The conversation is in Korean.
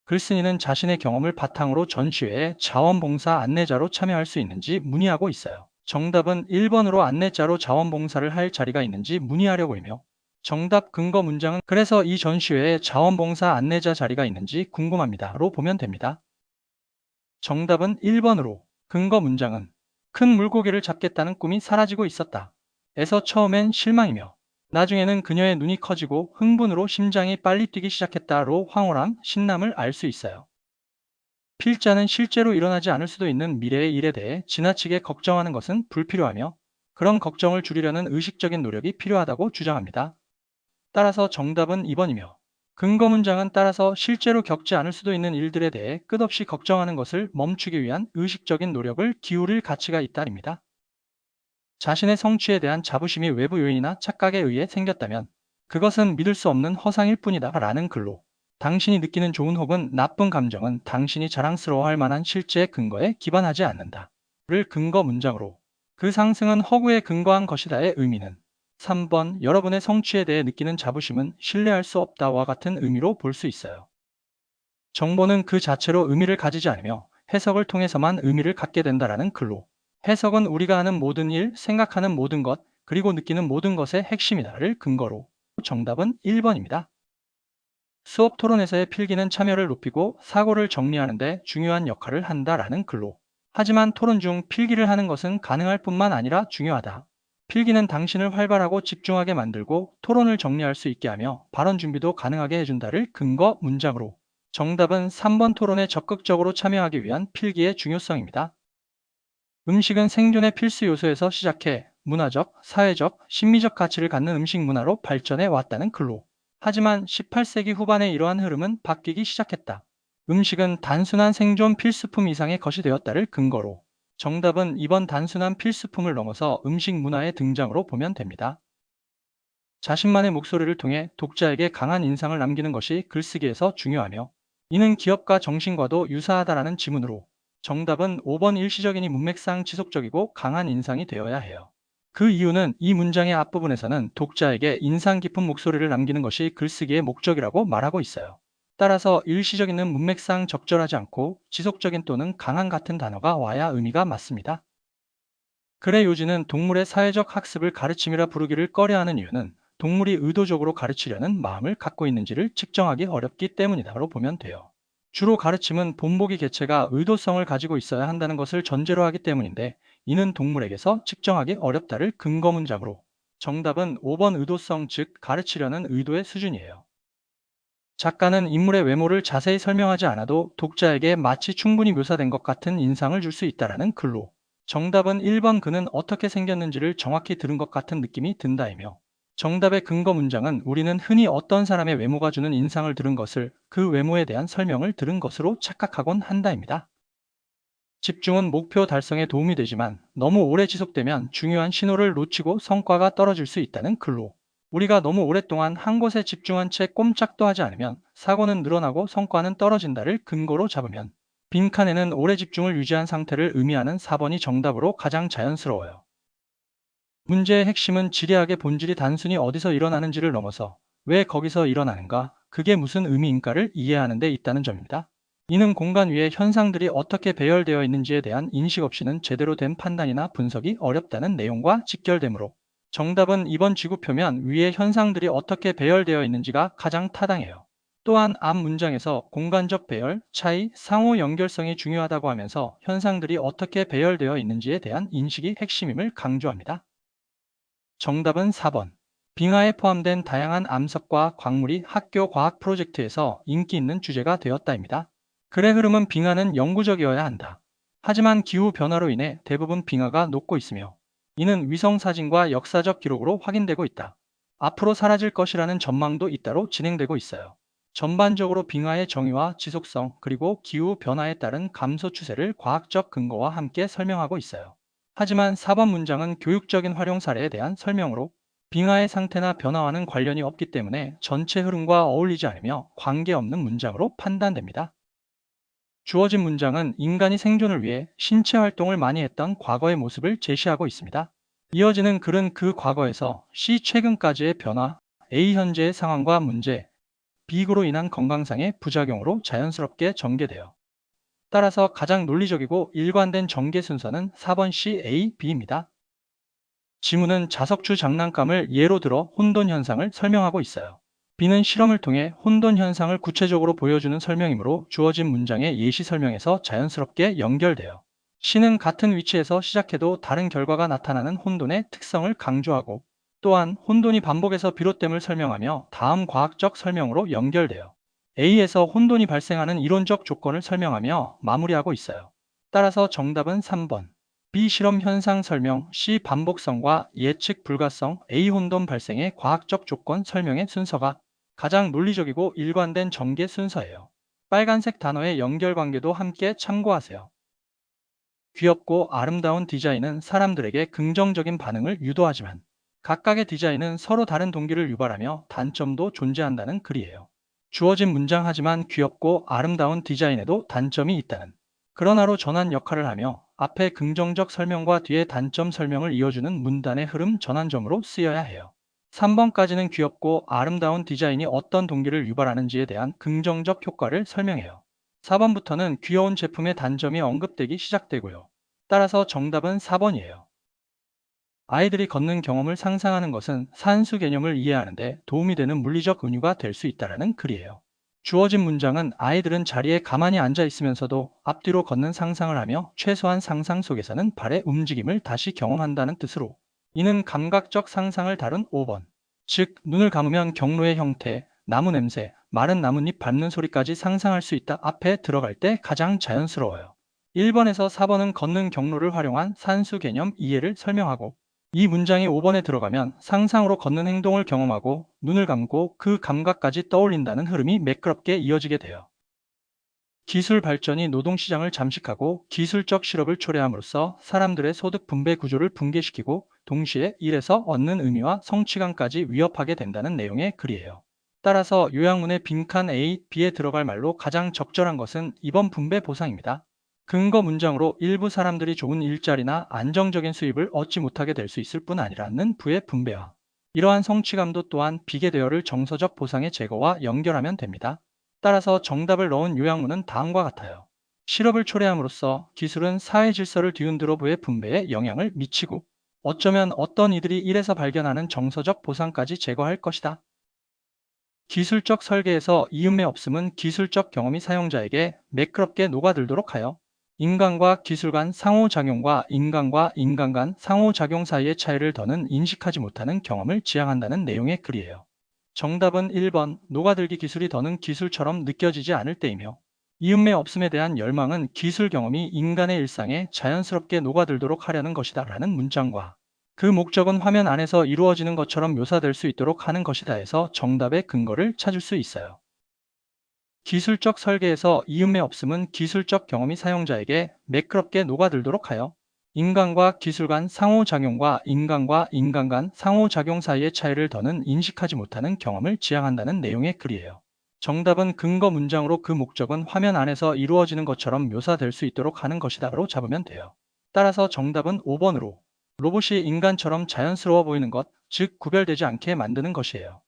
글쓴이는 자신의 경험을 바탕으로 전시회에 자원봉사 안내자로 참여할 수 있는지 문의하고 있어요. 정답은 1번으로 안내자로 자원봉사를 할 자리가 있는지 문의하려고이며, 정답 근거 문장은 그래서 이 전시회에 자원봉사 안내자 자리가 있는지 궁금합니다로 보면 됩니다. 정답은 1번으로, 근거 문장은 큰 물고기를 잡겠다는 꿈이 사라지고 있었다 에서 처음엔 실망이며 나중에는 그녀의 눈이 커지고 흥분으로 심장이 빨리 뛰기 시작했다로 황홀함, 신남을 알 수 있어요. 필자는 실제로 일어나지 않을 수도 있는 미래의 일에 대해 지나치게 걱정하는 것은 불필요하며 그런 걱정을 줄이려는 의식적인 노력이 필요하다고 주장합니다. 따라서 정답은 2번이며 근거 문장은 따라서 실제로 겪지 않을 수도 있는 일들에 대해 끝없이 걱정하는 것을 멈추기 위한 의식적인 노력을 기울일 가치가 있다입니다. 자신의 성취에 대한 자부심이 외부 요인이나 착각에 의해 생겼다면 그것은 믿을 수 없는 허상일 뿐이다 라는 글로, 당신이 느끼는 좋은 혹은 나쁜 감정은 당신이 자랑스러워할 만한 실제의 근거에 기반하지 않는다 를 근거 문장으로, 그 상승은 허구에 근거한 것이다의 의미는 3번 여러분의 성취에 대해 느끼는 자부심은 신뢰할 수 없다와 같은 의미로 볼 수 있어요. 정보는 그 자체로 의미를 가지지 않으며 해석을 통해서만 의미를 갖게 된다라는 글로, 해석은 우리가 하는 모든 일, 생각하는 모든 것, 그리고 느끼는 모든 것의 핵심이다를 근거로, 정답은 1번입니다. 수업 토론에서의 필기는 참여를 높이고 사고를 정리하는 데 중요한 역할을 한다라는 글로, 하지만 토론 중 필기를 하는 것은 가능할 뿐만 아니라 중요하다. 필기는 당신을 활발하고 집중하게 만들고 토론을 정리할 수 있게 하며 발언 준비도 가능하게 해준다를 근거 문장으로, 정답은 3번 토론에 적극적으로 참여하기 위한 필기의 중요성입니다. 음식은 생존의 필수 요소에서 시작해 문화적, 사회적, 심리적 가치를 갖는 음식 문화로 발전해 왔다는 글로, 하지만 18세기 후반에 이러한 흐름은 바뀌기 시작했다. 음식은 단순한 생존 필수품 이상의 것이 되었다를 근거로, 정답은 이번 단순한 필수품을 넘어서 음식 문화의 등장으로 보면 됩니다. 자신만의 목소리를 통해 독자에게 강한 인상을 남기는 것이 글쓰기에서 중요하며 이는 기업가 정신과도 유사하다라는 지문으로, 정답은 5번 일시적이니 문맥상 지속적이고 강한 인상이 되어야 해요. 그 이유는 이 문장의 앞부분에서는 독자에게 인상 깊은 목소리를 남기는 것이 글쓰기의 목적이라고 말하고 있어요. 따라서 일시적이는 문맥상 적절하지 않고 지속적인 또는 강한 같은 단어가 와야 의미가 맞습니다. 글의 요지는 동물의 사회적 학습을 가르침이라 부르기를 꺼려하는 이유는 동물이 의도적으로 가르치려는 마음을 갖고 있는지를 측정하기 어렵기 때문이다로 보면 돼요. 주로 가르침은 본보기 개체가 의도성을 가지고 있어야 한다는 것을 전제로 하기 때문인데 이는 동물에게서 측정하기 어렵다를 근거 문장으로, 정답은 5번 의도성, 즉 가르치려는 의도의 수준이에요. 작가는 인물의 외모를 자세히 설명하지 않아도 독자에게 마치 충분히 묘사된 것 같은 인상을 줄 수 있다라는 글로, 정답은 1번 그는 어떻게 생겼는지를 정확히 들은 것 같은 느낌이 든다이며, 정답의 근거 문장은 우리는 흔히 어떤 사람의 외모가 주는 인상을 들은 것을 그 외모에 대한 설명을 들은 것으로 착각하곤 한다입니다. 집중은 목표 달성에 도움이 되지만 너무 오래 지속되면 중요한 신호를 놓치고 성과가 떨어질 수 있다는 글로, 우리가 너무 오랫동안 한 곳에 집중한 채 꼼짝도 하지 않으면 사고는 늘어나고 성과는 떨어진다를 근거로 잡으면 빈칸에는 오래 집중을 유지한 상태를 의미하는 4번이 정답으로 가장 자연스러워요. 문제의 핵심은 지리학의 본질이 단순히 어디서 일어나는지를 넘어서 왜 거기서 일어나는가, 그게 무슨 의미인가를 이해하는 데 있다는 점입니다. 이는 공간 위에 현상들이 어떻게 배열되어 있는지에 대한 인식 없이는 제대로 된 판단이나 분석이 어렵다는 내용과 직결되므로 정답은 이번 지구표면 위의 현상들이 어떻게 배열되어 있는지가 가장 타당해요. 또한 앞 문장에서 공간적 배열, 차이, 상호 연결성이 중요하다고 하면서 현상들이 어떻게 배열되어 있는지에 대한 인식이 핵심임을 강조합니다. 정답은 4번. 빙하에 포함된 다양한 암석과 광물이 학교 과학 프로젝트에서 인기 있는 주제가 되었다입니다. 글의 흐름은 빙하는 영구적이어야 한다. 하지만 기후 변화로 인해 대부분 빙하가 녹고 있으며 이는 위성 사진과 역사적 기록으로 확인되고 있다. 앞으로 사라질 것이라는 전망도 잇따로 진행되고 있어요. 전반적으로 빙하의 정의와 지속성 그리고 기후 변화에 따른 감소 추세를 과학적 근거와 함께 설명하고 있어요. 하지만 4번 문장은 교육적인 활용 사례에 대한 설명으로 빙하의 상태나 변화와는 관련이 없기 때문에 전체 흐름과 어울리지 않으며 관계없는 문장으로 판단됩니다. 주어진 문장은 인간이 생존을 위해 신체 활동을 많이 했던 과거의 모습을 제시하고 있습니다. 이어지는 글은 그 과거에서 C 최근까지의 변화, A 현재의 상황과 문제, 비익으로 인한 건강상의 부작용으로 자연스럽게 전개돼요. 따라서 가장 논리적이고 일관된 전개 순서는 4번 C, A, B입니다. 지문은 자석추 장난감을 예로 들어 혼돈 현상을 설명하고 있어요. B는 실험을 통해 혼돈 현상을 구체적으로 보여주는 설명이므로 주어진 문장의 예시 설명에서 자연스럽게 연결돼요. C는 같은 위치에서 시작해도 다른 결과가 나타나는 혼돈의 특성을 강조하고 또한 혼돈이 반복해서 비롯됨을 설명하며 다음 과학적 설명으로 연결돼요. A에서 혼돈이 발생하는 이론적 조건을 설명하며 마무리하고 있어요. 따라서 정답은 3번. B 실험 현상 설명, C 반복성과 예측 불가성, A 혼돈 발생의 과학적 조건 설명의 순서가 가장 논리적이고 일관된 전개 순서예요. 빨간색 단어의 연결관계도 함께 참고하세요. 귀엽고 아름다운 디자인은 사람들에게 긍정적인 반응을 유도하지만 각각의 디자인은 서로 다른 동기를 유발하며 단점도 존재한다는 글이에요. 주어진 문장 하지만 귀엽고 아름다운 디자인에도 단점이 있다는 그런 하로 전환 역할을 하며 앞에 긍정적 설명과 뒤에 단점 설명을 이어주는 문단의 흐름 전환점으로 쓰여야 해요. 3번까지는 귀엽고 아름다운 디자인이 어떤 동기를 유발하는지에 대한 긍정적 효과를 설명해요. 4번부터는 귀여운 제품의 단점이 언급되기 시작되고요. 따라서 정답은 4번이에요. 아이들이 걷는 경험을 상상하는 것은 산수 개념을 이해하는데 도움이 되는 물리적 은유가 될 수 있다는 글이에요. 주어진 문장은 아이들은 자리에 가만히 앉아 있으면서도 앞뒤로 걷는 상상을 하며 최소한 상상 속에서는 발의 움직임을 다시 경험한다는 뜻으로 이는 감각적 상상을 다룬 5번. 즉, 눈을 감으면 경로의 형태, 나무 냄새, 마른 나뭇잎 밟는 소리까지 상상할 수 있다 앞에 들어갈 때 가장 자연스러워요. 1번에서 4번은 걷는 경로를 활용한 산수 개념 이해를 설명하고 이 문장이 5번에 들어가면 상상으로 걷는 행동을 경험하고 눈을 감고 그 감각까지 떠올린다는 흐름이 매끄럽게 이어지게 돼요. 기술 발전이 노동시장을 잠식하고 기술적 실업을 초래함으로써 사람들의 소득 분배 구조를 붕괴시키고 동시에 일에서 얻는 의미와 성취감까지 위협하게 된다는 내용의 글이에요. 따라서 요약문의 빈칸 A, B에 들어갈 말로 가장 적절한 것은 이번 분배 보상입니다. 근거 문장으로 일부 사람들이 좋은 일자리나 안정적인 수입을 얻지 못하게 될 수 있을 뿐 아니라는 부의 분배와 이러한 성취감도 또한 비계 대여를 정서적 보상의 제거와 연결하면 됩니다. 따라서 정답을 넣은 요약문은 다음과 같아요. 실업을 초래함으로써 기술은 사회 질서를 뒤흔들어 부의 분배에 영향을 미치고 어쩌면 어떤 이들이 일에서 발견하는 정서적 보상까지 제거할 것이다. 기술적 설계에서 이음의 없음은 기술적 경험이 사용자에게 매끄럽게 녹아들도록 하여 인간과 기술 간 상호작용과 인간과 인간 간 상호작용 사이의 차이를 더는 인식하지 못하는 경험을 지향한다는 내용의 글이에요. 정답은 1번, 녹아들기 기술이 더는 기술처럼 느껴지지 않을 때이며 이음의 없음에 대한 열망은 기술 경험이 인간의 일상에 자연스럽게 녹아들도록 하려는 것이다 라는 문장과 그 목적은 화면 안에서 이루어지는 것처럼 묘사될 수 있도록 하는 것이다 해서 정답의 근거를 찾을 수 있어요. 기술적 설계에서 이음의 없음은 기술적 경험이 사용자에게 매끄럽게 녹아들도록 하여 인간과 기술 간 상호작용과 인간과 인간 간 상호작용 사이의 차이를 더는 인식하지 못하는 경험을 지향한다는 내용의 글이에요. 정답은 근거 문장으로 그 목적은 화면 안에서 이루어지는 것처럼 묘사될 수 있도록 하는 것이다로 잡으면 돼요. 따라서 정답은 5번으로 로봇이 인간처럼 자연스러워 보이는 것, 즉 구별되지 않게 만드는 것이에요.